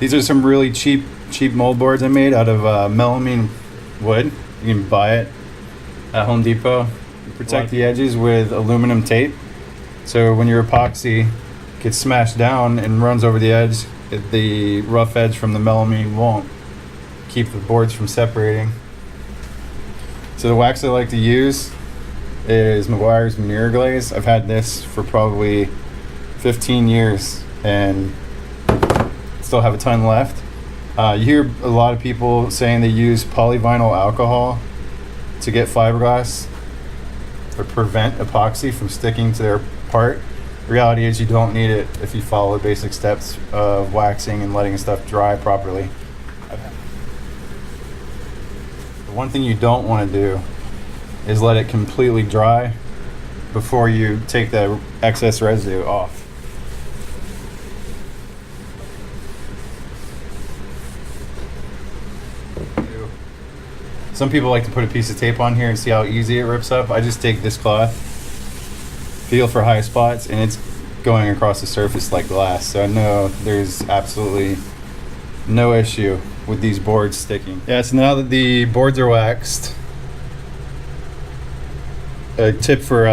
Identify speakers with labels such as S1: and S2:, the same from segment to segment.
S1: These are some really cheap mold boards I made out of melamine wood. You can buy it at Home Depot. You protect the edges with aluminum tape, so when your epoxy gets smashed down and runs over the edge, the rough edge from the melamine won't keep the boards from separating. So the wax I like to use is Meguiar's Mirror Glaze. I've had this for probably 15 years and still have a ton left. You hear a lot of people saying they use polyvinyl alcohol to get fiberglass or prevent epoxy from sticking to their part. The reality is you don't need it if you follow the basic steps of waxing and letting stuff dry properly. The one thing you don't want to do is let it completely dry before you take the excess residue off. Some people like to put a piece of tape on here and see how easy it rips up. I just take this cloth, feel for high spots, and it's going across the surface like glass. So I know there's absolutely no issue with these boards sticking. Yeah, so now that the boards are waxed, a tip for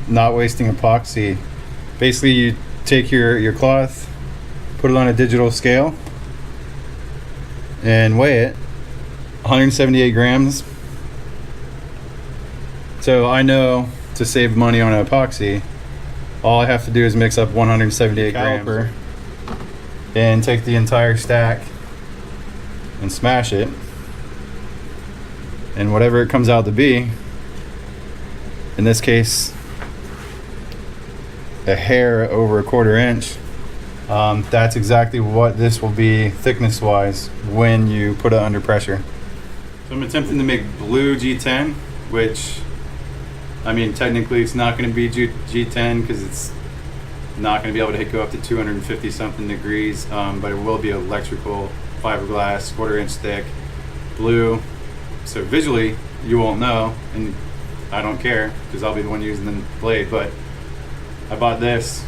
S1: not wasting epoxy, basically you take your cloth, put it on a digital scale, and weigh it. 178 grams. So I know to save money on epoxy, all I have to do is mix up 178 grams and take the entire stack and smash it, and whatever it comes out to be, in this case a hair over a 1/4 inch, that's exactly what this will be thickness wise when you put it under pressure. So I'm attempting to make blue G10, which, I mean, technically it's not going to be G10 because it's not going to be able to go up to 250 something degrees, but it will be electrical fiberglass, 1/4 inch thick, blue. So visually you won't know, and I don't care because I'll be the one using the blade. But I bought this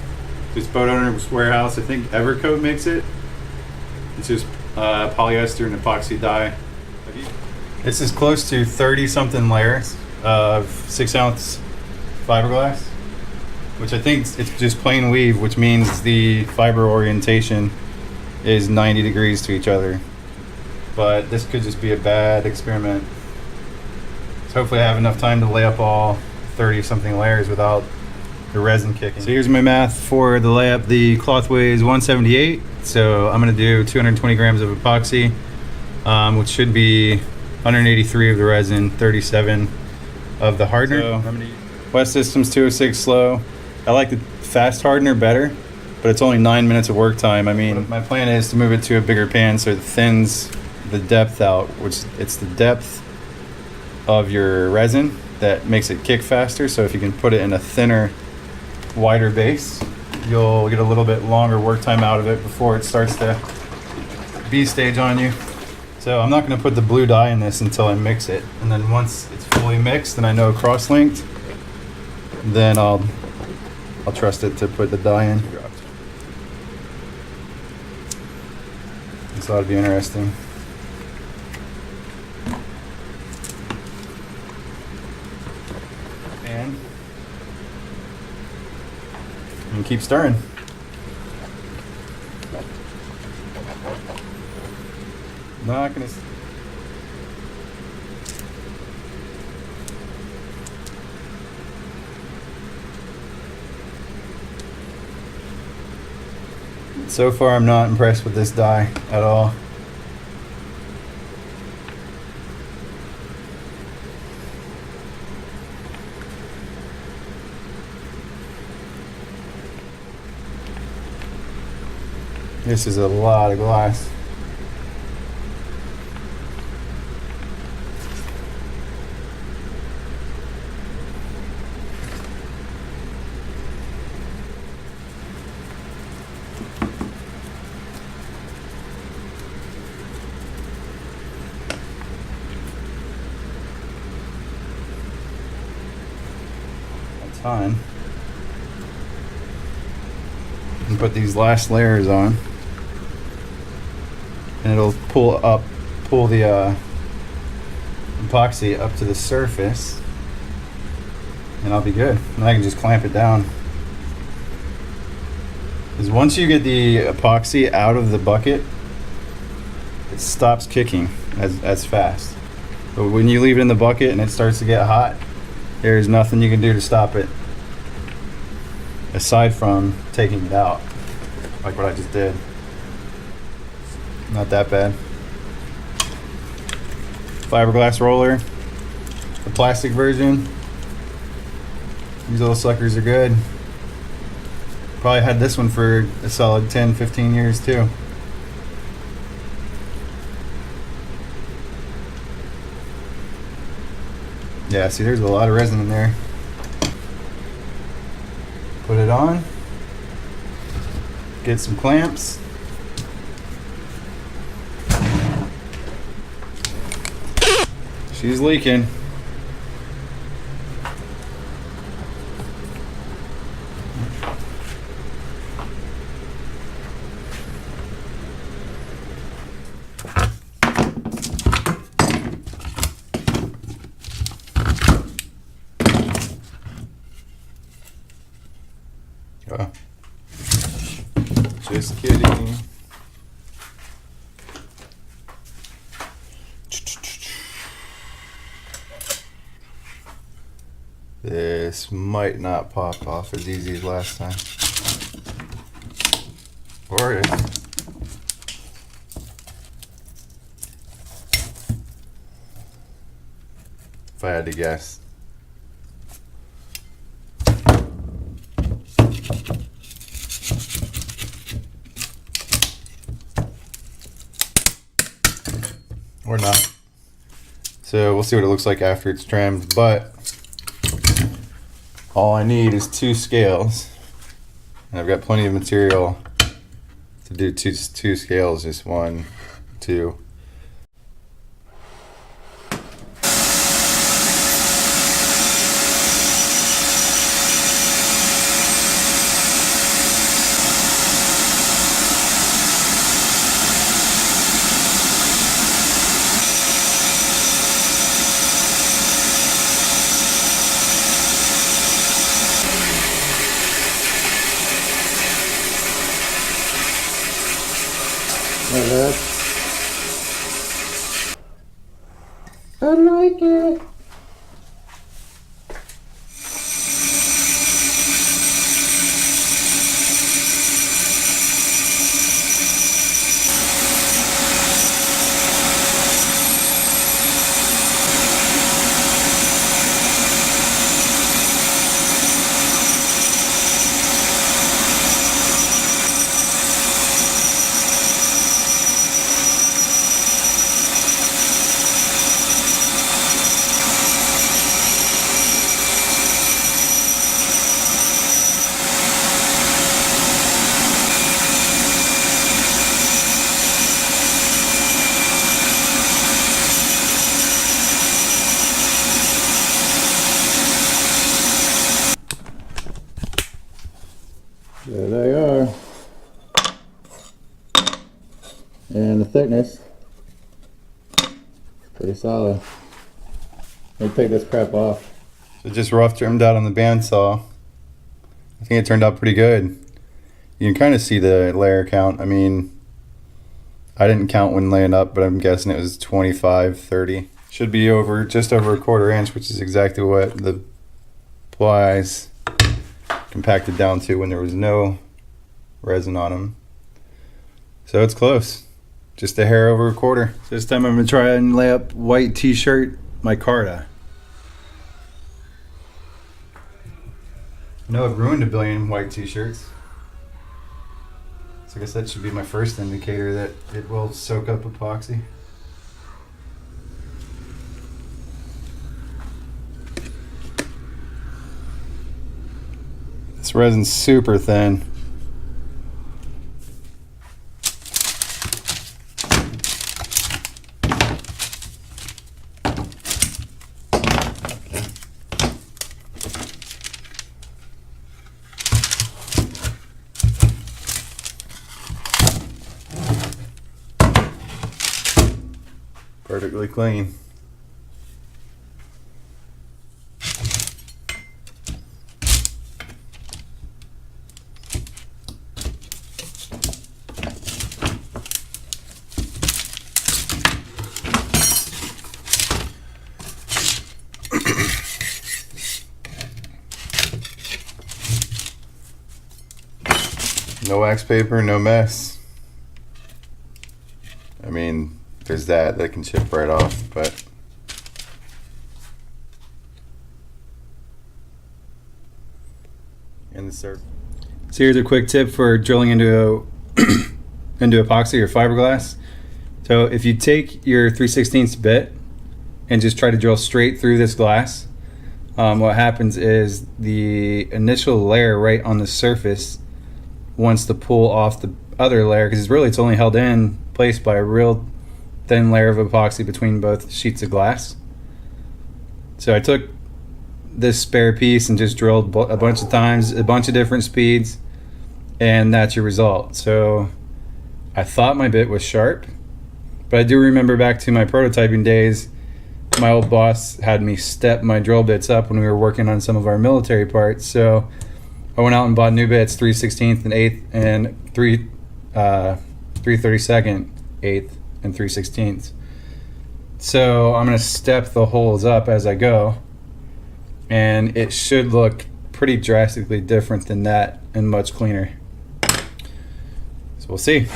S1: boat owner's warehouse. I think Evercoat makes it. It's just polyester and epoxy dye. This is close to 30 something layers of 6-ounce fiberglass, which I think it's just plain weave, which means the fiber orientation is 90 degrees to each other. But this could just be a bad experiment. So hopefully I have enough time to lay up all 30 something layers without the resin kicking. So here's my math for the layup. The cloth weighs 178, so I'm gonna do 220 grams of epoxy, which should be 183 of the resin, 37 of the hardener. So I'm gonna use West Systems 206 slow. I like the fast hardener better, but it's only 9 minutes of work time. I mean, my plan is to move it to a bigger pan so it thins the depth out, which it's the depth of your resin that makes it kick faster. So if you can put it in a thinner, wider base, you'll get a little bit longer work time out of it before it starts to B stage on you. So I'm not going to put the blue dye in this until I mix it, and then once it's fully mixed and I know cross-linked, then I'll trust it to put the dye in. This ought to be interesting. And keep stirring. Not gonna. So far, I'm not impressed with this dye at all. This is a lot of glass. A ton. And put these last layers on. and it'll pull the epoxy up to the surface, and I'll be good. And I can just clamp it down. Because once you get the epoxy out of the bucket, it stops kicking as fast. But when you leave it in the bucket and it starts to get hot, there's nothing you can do to stop it aside from taking it out, like what I just did. Not that bad. Fiberglass roller, the plastic version. These little suckers are good. Probably had this one for a solid 10-15 years too. Yeah, see, there's a lot of resin in there. Put it on. Get some clamps. She's leaking. Oh. Just kidding. This might not pop off as easy as last time. Or if I had to guess. Or not. So we'll see what it looks like after it's trimmed, but all I need is 2 scales, and I've got plenty of material to do two scales, just 1, 2. I like it. There they are. And the thickness, pretty solid. Let me take this crap off. So just rough trimmed out on the bandsaw. I think it turned out pretty good. You can kind of see the layer count. I mean, I didn't count when laying up, but I'm guessing it was 25, 30. Should be over, just over a 1/4 inch, which is exactly what the plies compacted down to when there was no resin on them. So it's close, just a hair over a 1/4. So this time I'm gonna try and lay up white t-shirt Micarta. I know I've ruined a billion white t-shirts, so I guess that should be my first indicator that it will soak up epoxy. This resin's super thin. Perfectly clean. No wax paper, no mess. I mean, there's that can chip right off, but in the surface. So here's a quick tip for drilling into into epoxy or fiberglass. So if you take your 3/16 bit and just try to drill straight through this glass, what happens is the initial layer right on the surface wants to pull off the other layer, because it's only held in place by a real thin layer of epoxy between both sheets of glass. So I took this spare piece and just drilled a bunch of times, a bunch of different speeds, and that's your result. So I thought my bit was sharp, but I do remember back to my prototyping days, my old boss had me step my drill bits up when we were working on some of our military parts. So I went out and bought new bits, 3/16 and 1/8 and 3/32, 1/8 and 3/16. So I'm gonna step the holes up as I go, and it should look pretty drastically different than that and much cleaner. So we'll see.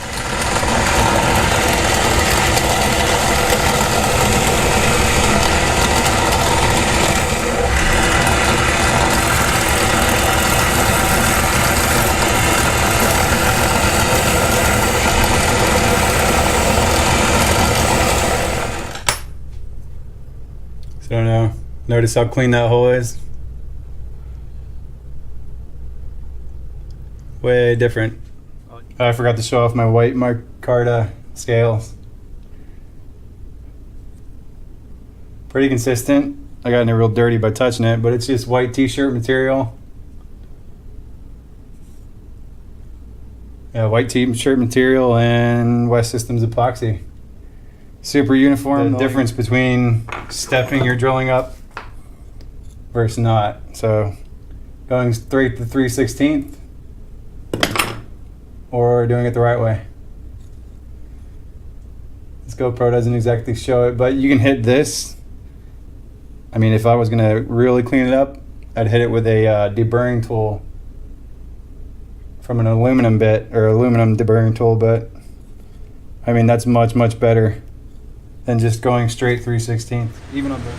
S1: So I don't know. Notice how clean that hole is? Way different. I forgot to show off my white Micarta scales. Pretty consistent. I got in real dirty by touching it, but it's just white t-shirt material. Yeah, white t-shirt material and West Systems Epoxy. Super uniform. The difference between stepping your drilling up versus not. So going straight to 3/16 or doing it the right way. This GoPro doesn't exactly show it, but you can hit this. I mean, if I was gonna really clean it up, I'd hit it with a deburring tool from an aluminum bit or aluminum deburring tool, but I mean, that's much, much better than just going straight 3/16. Even on the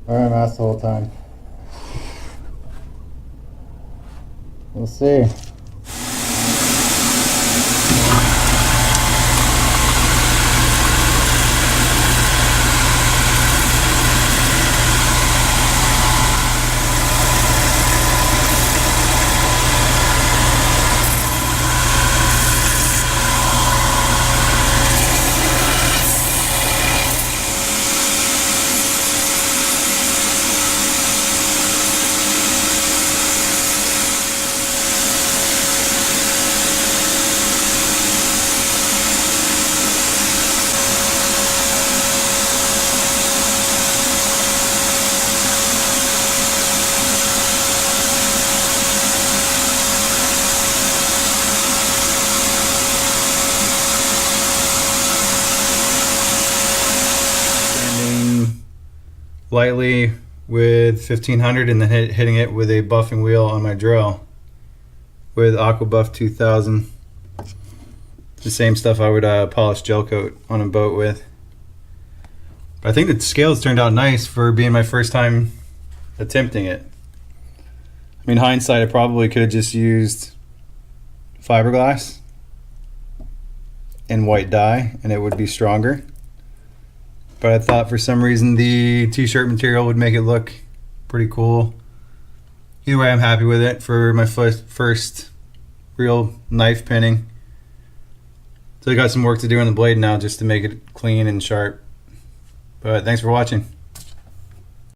S1: wearing a mask the whole time. We'll see. Lightly with 1500 and then hitting it with a buffing wheel on my drill with Aqua Buff 2000. The same stuff I would polish gel coat on a boat with. But I think the scales turned out nice for being my first time attempting it. I mean, hindsight, I probably could have just used fiberglass and white dye and it would be stronger. But I thought for some reason the t-shirt material would make it look pretty cool. Either way, I'm happy with it for my first real knife pinning. So I got some work to do on the blade now just to make it clean and sharp. But thanks for watching.